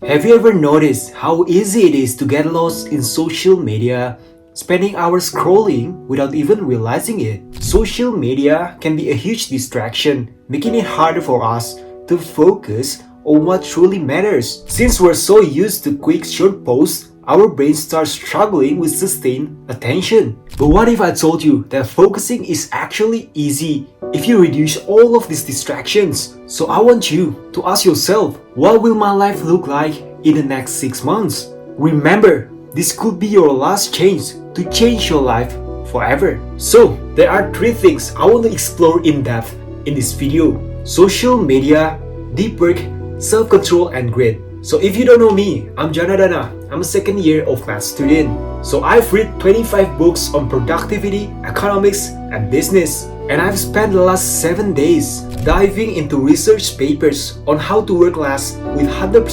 Have you ever noticed how easy it is to get lost in social media, spending hours scrolling without even realizing it? Social media can be a huge distraction, making it harder for us to focus on what truly matters. Since we're so used to quick short posts, our brains start struggling with sustained attention. But what if I told you that focusing is actually easy if you reduce all of these distractions? So I want you to ask yourself, what will my life look like in the next 6 months? Remember, this could be your last chance to change your life forever. So there are 3 things I want to explore in depth in this video: social media, deep work, self-control, and grit. So if you don't know me, I'm Janadana. I'm a second year of math student. So I've read 25 books on productivity, economics, and business. And I've spent the last 7 days diving into research papers on how to work less with 100%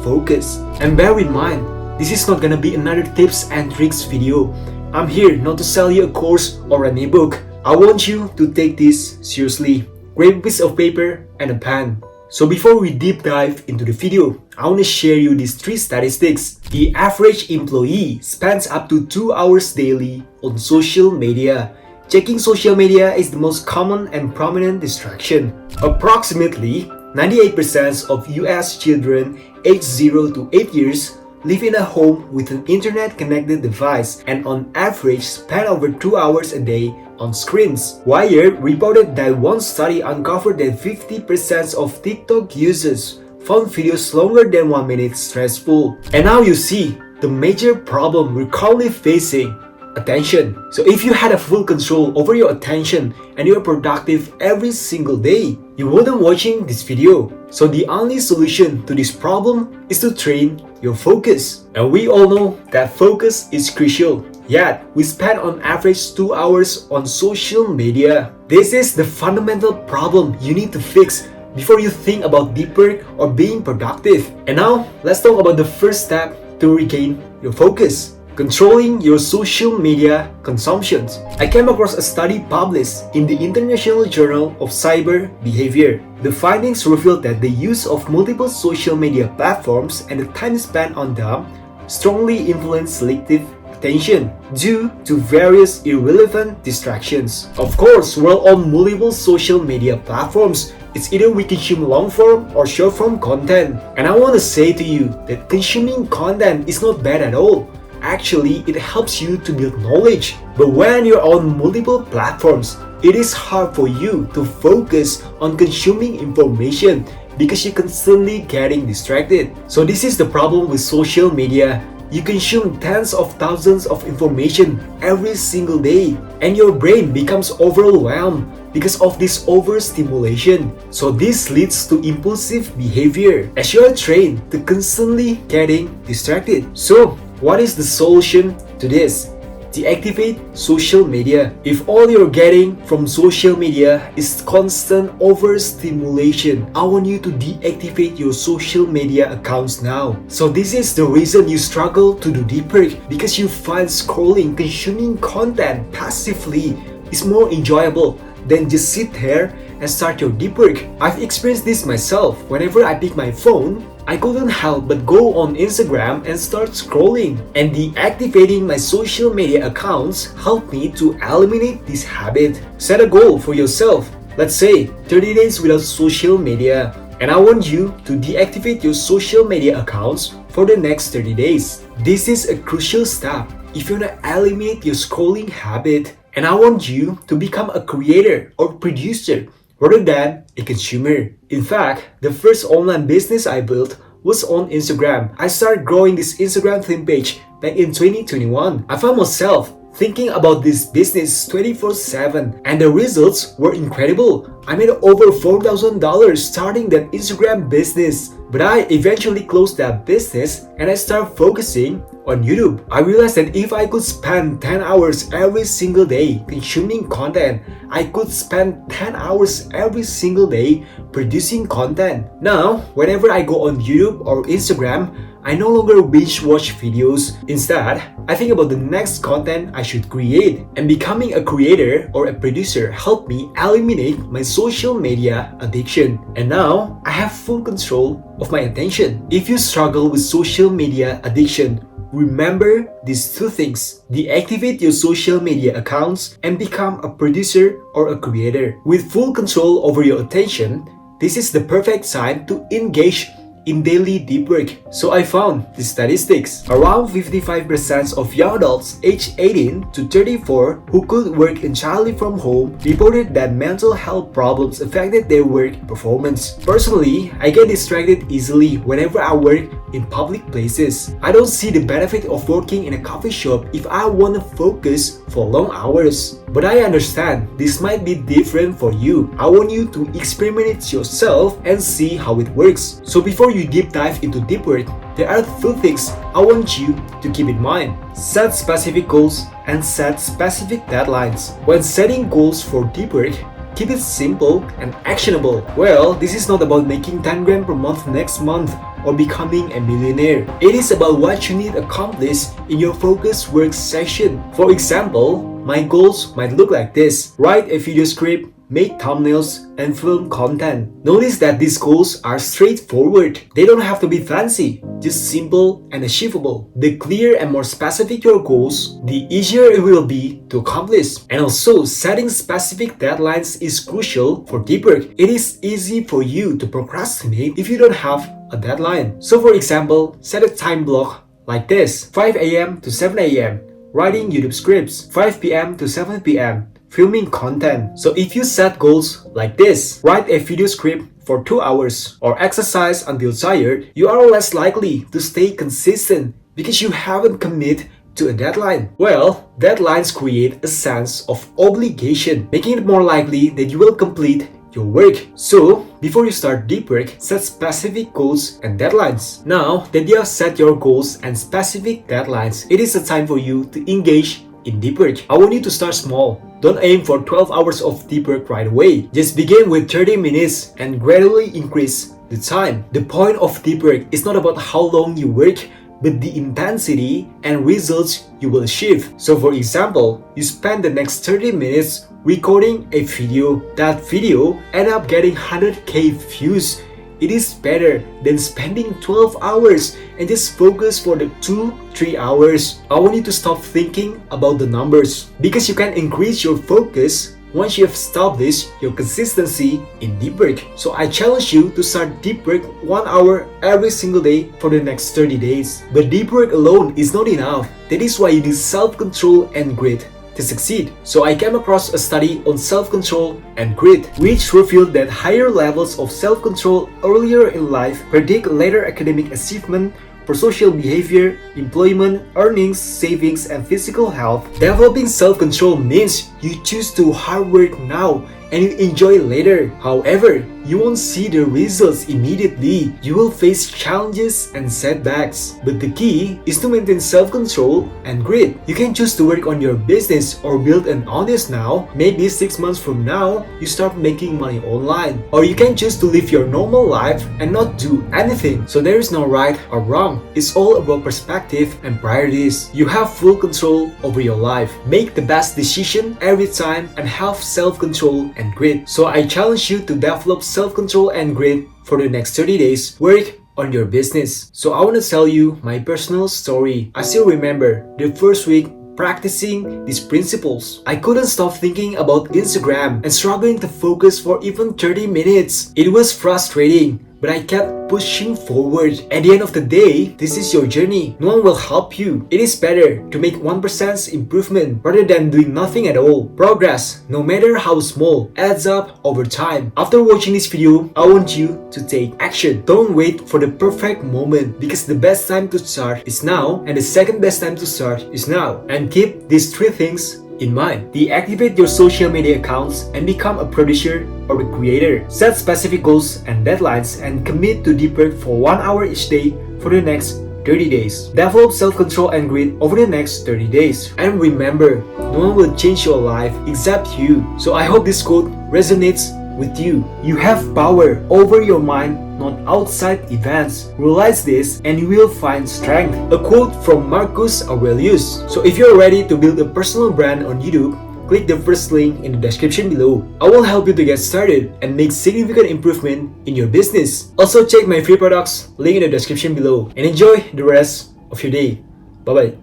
focus. And bear in mind, this is not gonna be another tips and tricks video. I'm here not to sell you a course or an ebook. I want you to take this seriously. Grab a piece of paper and a pen. So before we deep dive into the video, I want to share you these 3 statistics. The average employee spends up to 2 hours daily on social media. Checking social media is the most common and prominent distraction. Approximately 98% of US children aged 0 to 8 years live in a home with an internet-connected device and on average spend over 2 hours a day on screens. Wired reported that one study uncovered that 50% of TikTok users found videos longer than 1 minute stressful. And now you see the major problem we're currently facing: attention. So if you had a full control over your attention and you're productive every single day, you wouldn't watching this video. So the only solution to this problem is to train your focus. And we all know that focus is crucial. Yet, we spend on average 2 hours on social media. This is the fundamental problem you need to fix before you think about deep work or being productive. And now, let's talk about the first step to regain your focus: controlling your social media consumptions. I came across a study published in the International Journal of Cyber Behavior. The findings revealed that the use of multiple social media platforms and the time spent on them strongly influence selective attention due to various irrelevant distractions. Of course, we're on multiple social media platforms. It's either we consume long-form or short-form content. And I want to say to you that consuming content is not bad at all. Actually, it helps you to build knowledge. But when you're on multiple platforms, it is hard for you to focus on consuming information because you're constantly getting distracted. So this is the problem with social media. You consume tens of thousands of information every single day, and your brain becomes overwhelmed because of this overstimulation. So this leads to impulsive behavior as you are trained to constantly getting distracted. So what is the solution to this? Deactivate social media. If all you're getting from social media is constant overstimulation, I want you to deactivate your social media accounts now. So this is the reason you struggle to do deep work, because you find scrolling, consuming content passively is more enjoyable than just sit there and start your deep work. I've experienced this myself. Whenever I pick my phone, I couldn't help but go on Instagram and start scrolling. And deactivating my social media accounts helped me to eliminate this habit. Set a goal for yourself. Let's say 30 days without social media. And I want you to deactivate your social media accounts for the next 30 days. This is a crucial step if you want to eliminate your scrolling habit. And I want you to become a creator or producer rather than a consumer. In fact, the first online business I built was on Instagram. I started growing this Instagram theme page back in 2021. I found myself thinking about this business 24/7 and the results were incredible. I made over $4,000 starting that Instagram business. But I eventually closed that business and I started focusing on YouTube. I realized that if I could spend 10 hours every single day consuming content, I could spend 10 hours every single day producing content. Now, whenever I go on YouTube or Instagram, I no longer binge watch videos. Instead, I think about the next content I should create. And becoming a creator or a producer helped me eliminate my social media addiction. And now, I have full control of my attention. If you struggle with social media addiction, remember these two things. Deactivate your social media accounts and become a producer or a creator. With full control over your attention, this is the perfect time to engage in daily deep work. So I found the statistics. Around 55% of young adults aged 18 to 34 who could work entirely from home reported that mental health problems affected their work performance. Personally, I get distracted easily whenever I work in public places. I don't see the benefit of working in a coffee shop if I want to focus for long hours. But I understand this might be different for you. I want you to experiment it yourself and see how it works. So before you deep dive into deep work, there are two things I want you to keep in mind. Set specific goals and set specific deadlines. When setting goals for deep work, keep it simple and actionable. Well, this is not about making 10 grand per month next month or becoming a millionaire. It is about what you need accomplished in your focused work session. For example, my goals might look like this. Write a video script, make thumbnails, and film content. Notice that these goals are straightforward. They don't have to be fancy, just simple and achievable. The clearer and more specific your goals, the easier it will be to accomplish. And also, setting specific deadlines is crucial for deep work. It is easy for you to procrastinate if you don't have a deadline. So for example, set a time block like this: 5 a.m. to 7 a.m. writing YouTube scripts, 5 p.m. to 7 p.m. filming content. So if you set goals like this, write a video script for 2 hours or exercise until tired, you are less likely to stay consistent because you haven't committed to a deadline. Well, deadlines create a sense of obligation, making it more likely that you will complete your work. So, before you start deep work, set specific goals and deadlines. Now that you have set your goals and specific deadlines, it is the time for you to engage in deep work. I want you to start small. Don't aim for 12 hours of deep work right away. Just begin with 30 minutes and gradually increase the time. The point of deep work is not about how long you work, but the intensity and results you will achieve. So for example, you spend the next 30 minutes recording a video. That video end up getting 100k views. It is better than spending 12 hours and just focus for the 2-3 hours. I want you to stop thinking about the numbers because you can increase your focus once you have established your consistency in deep work. So I challenge you to start deep work 1 hour every single day for the next 30 days. But deep work alone is not enough. That is why you need self-control and grit to succeed. So I came across a study on self-control and grit, which revealed that higher levels of self-control earlier in life predict later academic achievement, for social behavior, employment, earnings, savings, and physical health. Developing self-control means you choose to hard work now and you enjoy later. However, you won't see the results immediately. You will face challenges and setbacks. But the key is to maintain self-control and grit. You can choose to work on your business or build an audience now. Maybe 6 months from now, you start making money online. Or you can choose to live your normal life and not do anything. So there is no right or wrong. It's all about perspective and priorities. You have full control over your life. Make the best decision every time and have self-control and grit. So I challenge you to develop self-control and grit for the next 30 days. Work on your business. So I want to tell you my personal story. I still remember the first week practicing these principles. I couldn't stop thinking about Instagram and struggling to focus for even 30 minutes. It was frustrating, but I kept pushing forward. At the end of the day, this is your journey. No one will help you. It is better to make 1% improvement rather than doing nothing at all. Progress, no matter how small, adds up over time. After watching this video, I want you to take action. Don't wait for the perfect moment because the best time to start is now and the second best time to start is now. And keep these 3 things in mind. Deactivate your social media accounts and become a producer or a creator. Set specific goals and deadlines and commit to deep work for 1 hour each day for the next 30 days. Develop self-control and grit over the next 30 days. And remember, no one will change your life except you. So I hope this quote resonates with you. You have power over your mind, not outside events. Realize this and you will find strength. A quote from Marcus Aurelius. So if you're ready to build a personal brand on YouTube, click the first link in the description below. I will help you to get started and make significant improvement in your business. Also check my free products, link in the description below, and enjoy the rest of your day. Bye bye.